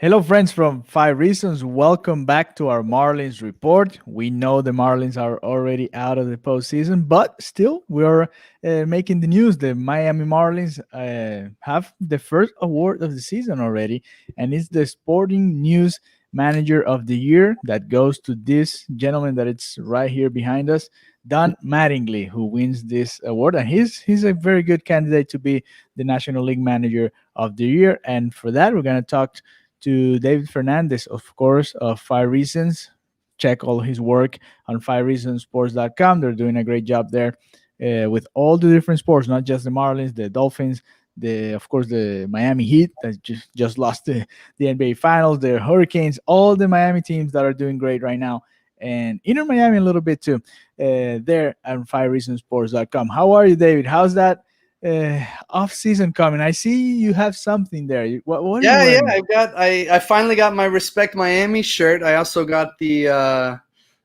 Hello, friends from Five Reasons. Welcome back to our Marlins report. We know the Marlins are already out of the postseason, but still, we are making the news. The Miami Marlins have the first award of the season already, and it's the Sporting News Manager of the Year that goes to this gentleman that it's right here behind us, Don Mattingly, who wins this award, and he's a very good candidate to be the National League Manager of the Year. And for that, we're going to talk to David Fernandez, of course, of Five Reasons. Check all his work on fivereasonsports.com. They're doing a great job there with all the different sports, not just the Marlins, the Dolphins, of course the Miami Heat that just lost the NBA Finals, the Hurricanes, all the Miami teams that are doing great right now, and Inter Miami a little bit too. There on fivereasonsports.com. How are you, David? How's that off season coming? I see you have something there. What are you Yeah. wearing? I finally got my Respect Miami shirt. I also got the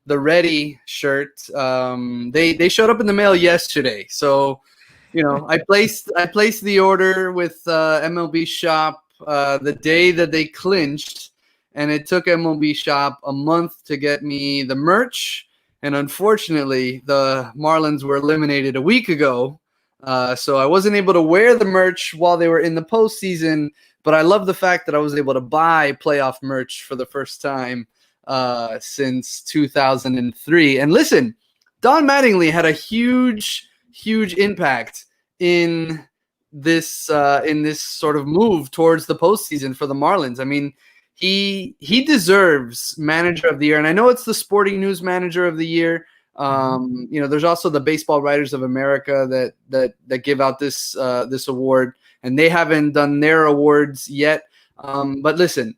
Ready shirt. They showed up in the mail yesterday, so I placed the order with MLB Shop the day that they clinched, and it took MLB Shop a month to get me the merch. And unfortunately, the Marlins were eliminated a week ago. So I wasn't able to wear the merch while they were in the postseason, but I love the fact that I was able to buy playoff merch for the first time since 2003. And listen, Don Mattingly had a huge impact in this sort of move towards the postseason for the Marlins. I mean, he deserves Manager of the Year, and I know it's the Sporting News Manager of the Year. There's also the Baseball Writers of America that give out this award, and they haven't done their awards yet. But listen,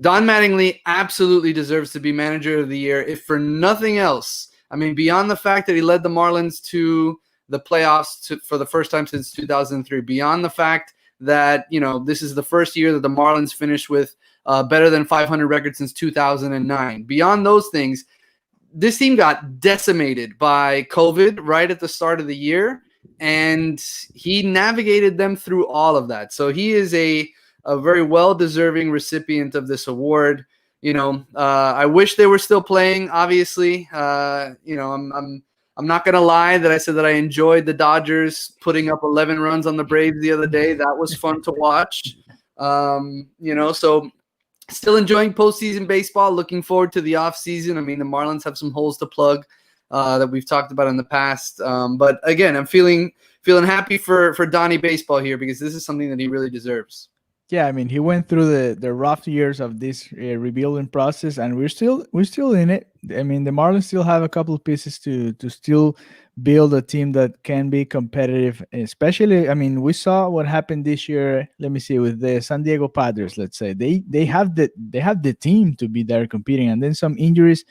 Don Mattingly absolutely deserves to be Manager of the Year, if for nothing else. I mean, beyond the fact that he led the Marlins to the playoffs for the first time since 2003, beyond the fact that this is the first year that the Marlins finished with better than 500 record since 2009. Beyond those things, this team got decimated by COVID right at the start of the year, and he navigated them through all of that. So he is a very well-deserving recipient of this award. I wish they were still playing, obviously. I'm not going to lie that I said that I enjoyed the Dodgers putting up 11 runs on the Braves the other day. That was fun to watch. So still enjoying postseason baseball. Looking forward to the offseason. I mean, the Marlins have some holes to plug that we've talked about in the past. But again, I'm feeling happy for Donnie Baseball here, because this is something that he really deserves. Yeah, I mean, he went through the rough years of this rebuilding process, and we're still in it. I mean, the Marlins still have a couple of pieces to still build a team that can be competitive. Especially, I mean, we saw what happened this year. Let me see, with the San Diego Padres. Let's say they have the team to be there competing, and then some injuries,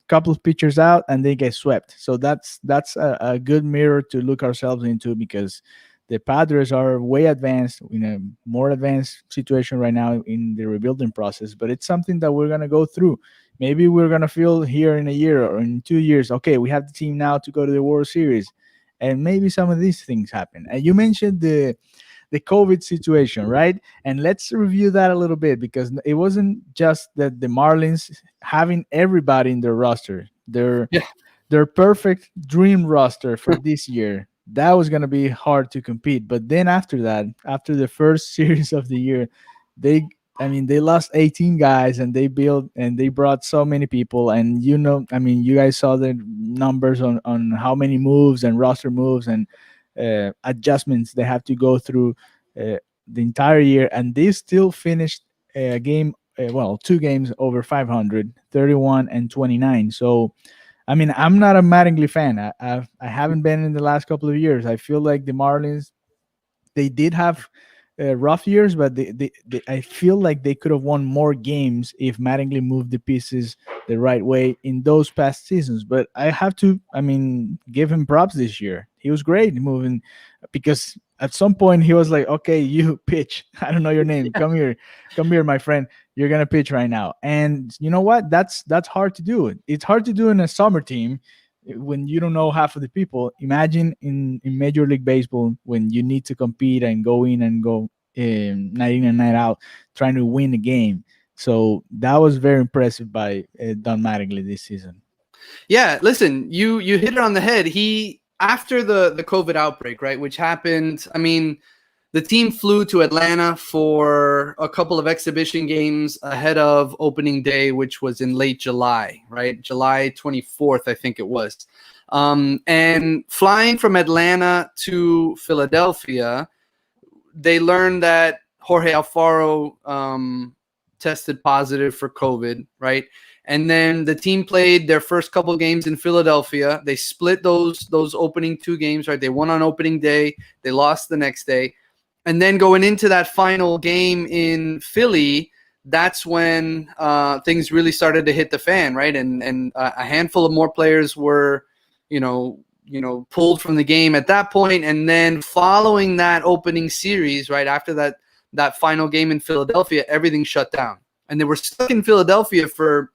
couple of pitchers out, and they get swept. So that's a good mirror to look ourselves into, because the Padres are way advanced, in a more advanced situation right now in the rebuilding process. But it's something that we're gonna go through. Maybe we're gonna feel here in a year or in 2 years, okay, we have the team now to go to the World Series, and maybe some of these things happen. And you mentioned the COVID situation, right? And let's review that a little bit, because it wasn't just that the Marlins having everybody in their roster, Yeah. their perfect dream roster for this year. That was going to be hard to compete. But then after that, after the first series of the year, they I mean, they lost 18 guys, and they brought so many people. And I mean, you guys saw the numbers on how many moves and roster moves and adjustments they have to go through the entire year, and they still finished a game, well, two games over 500, 31 and 29. So I mean, I'm not a Mattingly fan. I haven't been in the last couple of years. I feel like the Marlins, they did have rough years, but I feel like they could have won more games if Mattingly moved the pieces the right way in those past seasons. But I have to, I mean, give him props this year. He was great moving, because at some point he was like, "Okay, you pitch. I don't know your name. Come here, my friend. You're gonna pitch right now." And you know what? That's hard to do. It's hard to do in a summer team when you don't know half of the people. Imagine in Major League Baseball, when you need to compete and go in and go night in and night out trying to win a game. So that was very impressive by Don Mattingly this season. Yeah, listen, you hit it on the head. He after the COVID outbreak, right, which happened. I mean, the team flew to Atlanta for a couple of exhibition games ahead of opening day, which was in late July, right? July 24th, I think it was. And flying from Atlanta to Philadelphia, they learned that Jorge Alfaro tested positive for COVID, right? And then the team played their first couple games in Philadelphia. They split those opening two games, right? They won on opening day, they lost the next day. And then going into that final game in Philly, that's when things really started to hit the fan, right? And a handful of more players were, pulled from the game at that point. And then following that opening series, right after that final game in Philadelphia, everything shut down, and they were stuck in Philadelphia for,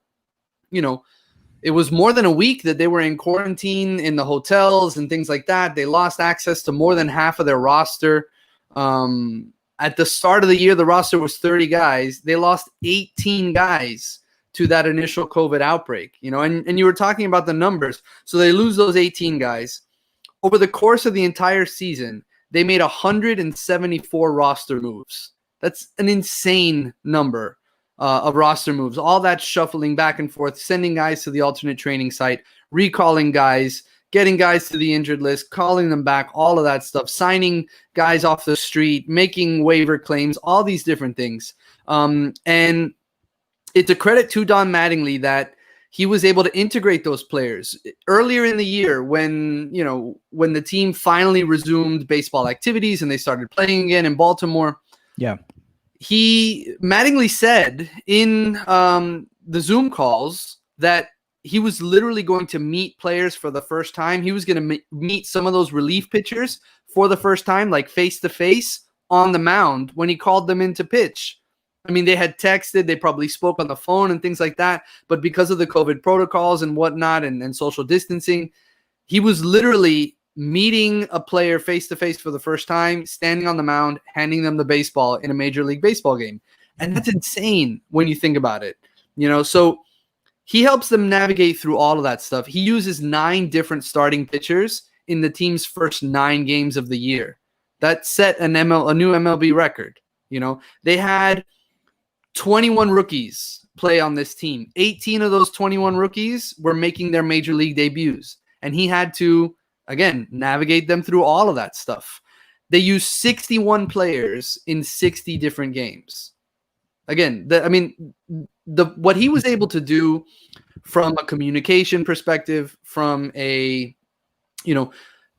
it was more than a week that they were in quarantine in the hotels and things like that. They lost access to more than half of their roster. At the start of the year, the roster was 30 guys. They lost 18 guys to that initial COVID outbreak, and you were talking about the numbers. So they lose those 18 guys. Over the course of the entire season, they made 174 roster moves. That's an insane number of roster moves. All that shuffling back and forth, sending guys to the alternate training site, recalling guys, getting guys to the injured list, calling them back, all of that stuff, signing guys off the street, making waiver claims, all these different things. And it's a credit to Don Mattingly that he was able to integrate those players earlier in the year when the team finally resumed baseball activities and they started playing again in Baltimore. Yeah. Mattingly said in the Zoom calls that he was literally going to meet players for the first time. He was going to meet some of those relief pitchers for the first time, like face to face on the mound when he called them in to pitch. I mean, they had texted, they probably spoke on the phone and things like that. But because of the COVID protocols and whatnot and social distancing, he was literally meeting a player face to face for the first time, standing on the mound, handing them the baseball in a Major League Baseball game. And that's insane when you think about it. So he helps them navigate through all of that stuff. He uses 9 different starting pitchers in the team's first 9 games of the year. That set a new MLB record. They had 21 rookies play on this team. 18 of those 21 rookies were making their major league debuts. And he had to, again, navigate them through all of that stuff. They used 61 players in 60 different games. Again, what he was able to do from a communication perspective, from a,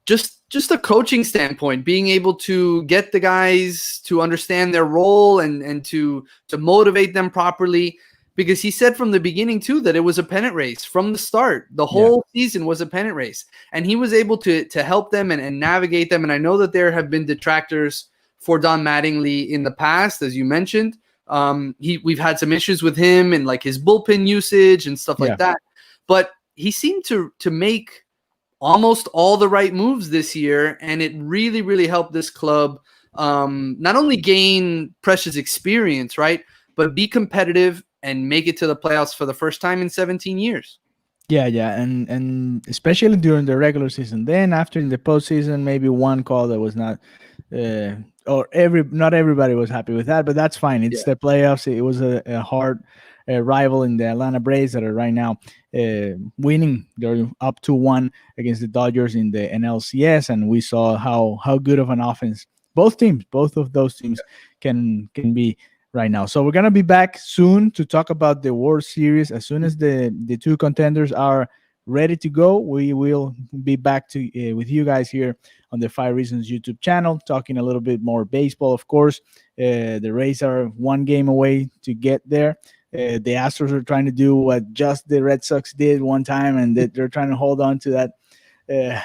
just a coaching standpoint, being able to get the guys to understand their role and to motivate them properly, because he said from the beginning too that it was a pennant race from the start. The whole season was a pennant race, and he was able to help them and navigate them. And I know that there have been detractors for Don Mattingly in the past, as you mentioned. We've had some issues with him and like his bullpen usage and stuff like that, but he seemed to make almost all the right moves this year, and it really, really helped this club not only gain precious experience, right, but be competitive and make it to the playoffs for the first time in 17 years. Yeah, and especially during the regular season. Then after in the postseason, maybe one call that was not, not everybody was happy with that, but that's fine. It's the playoffs. It was a hard rival in the Atlanta Braves that are right now winning. They're up 2-1 against the Dodgers in the NLCS, and we saw how good of an offense both of those teams can be right now. So we're gonna be back soon to talk about the World Series. As soon as the two contenders are ready to go, we will be back to with you guys here on the 5 Reasons YouTube channel, talking a little bit more baseball. Of course, the Rays are 1 game away to get there. The Astros are trying to do what just the Red Sox did one time, and they're trying to hold on to that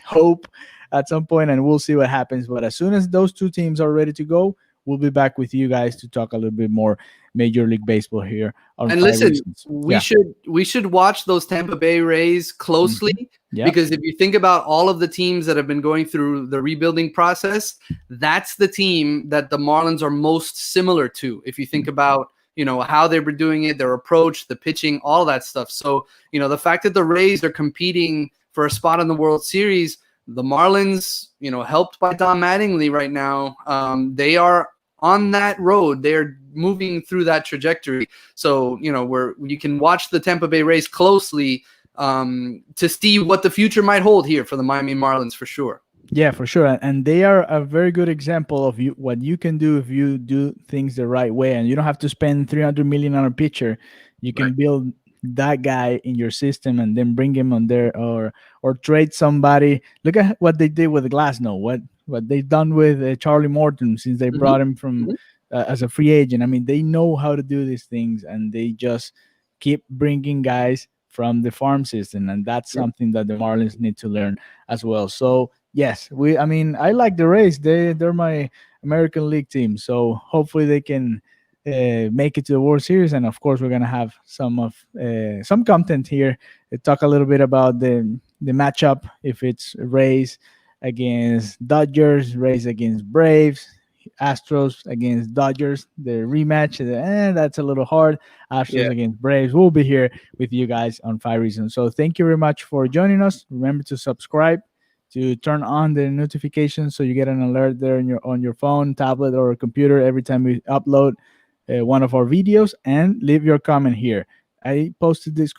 hope at some point, and we'll see what happens. But as soon as those two teams are ready to go, we'll be back with you guys to talk a little bit more Major League Baseball here. And listen, we should watch those Tampa Bay Rays closely, because if you think about all of the teams that have been going through the rebuilding process, that's the team that the Marlins are most similar to. If you think about, how they were doing it, their approach, the pitching, all that stuff. So, the fact that the Rays are competing for a spot in the World Series, the Marlins, helped by Don Mattingly right now, they are on that road. They're moving through that trajectory. So, you can watch the Tampa Bay Rays closely to see what the future might hold here for the Miami Marlins for sure. Yeah, for sure. And they are a very good example of what you can do if you do things the right way. And you don't have to spend 300 million on a pitcher. You Right. can build that guy in your system and then bring him on there, or trade somebody. Look at what they did with Glasnow. What they've done with Charlie Morton since they Hmm. brought him from as a free agent. I mean, they know how to do these things, and they just keep bringing guys from the farm system, and that's Yep. something that the Marlins need to learn as well. So yes, I mean, I like the Rays. They're my American League team. So hopefully they can make it to the World Series. And of course, we're gonna have some content here. Talk a little bit about the matchup. If it's Rays against Dodgers, Rays against Braves, Astros against Dodgers, the rematch. That's a little hard. Astros Yeah. against Braves. We'll be here with you guys on Five Reasons. So thank you very much for joining us. Remember to subscribe, to turn on the notifications so you get an alert there on your phone, tablet, or computer every time we upload one of our videos, and leave your comment here. I posted this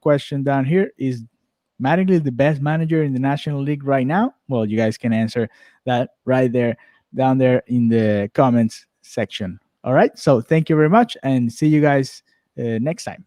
question down here: is Mattingly the best manager in the National League right now? Well, you guys can answer that right there down there in the comments section. All right, so thank you very much, and see you guys next time.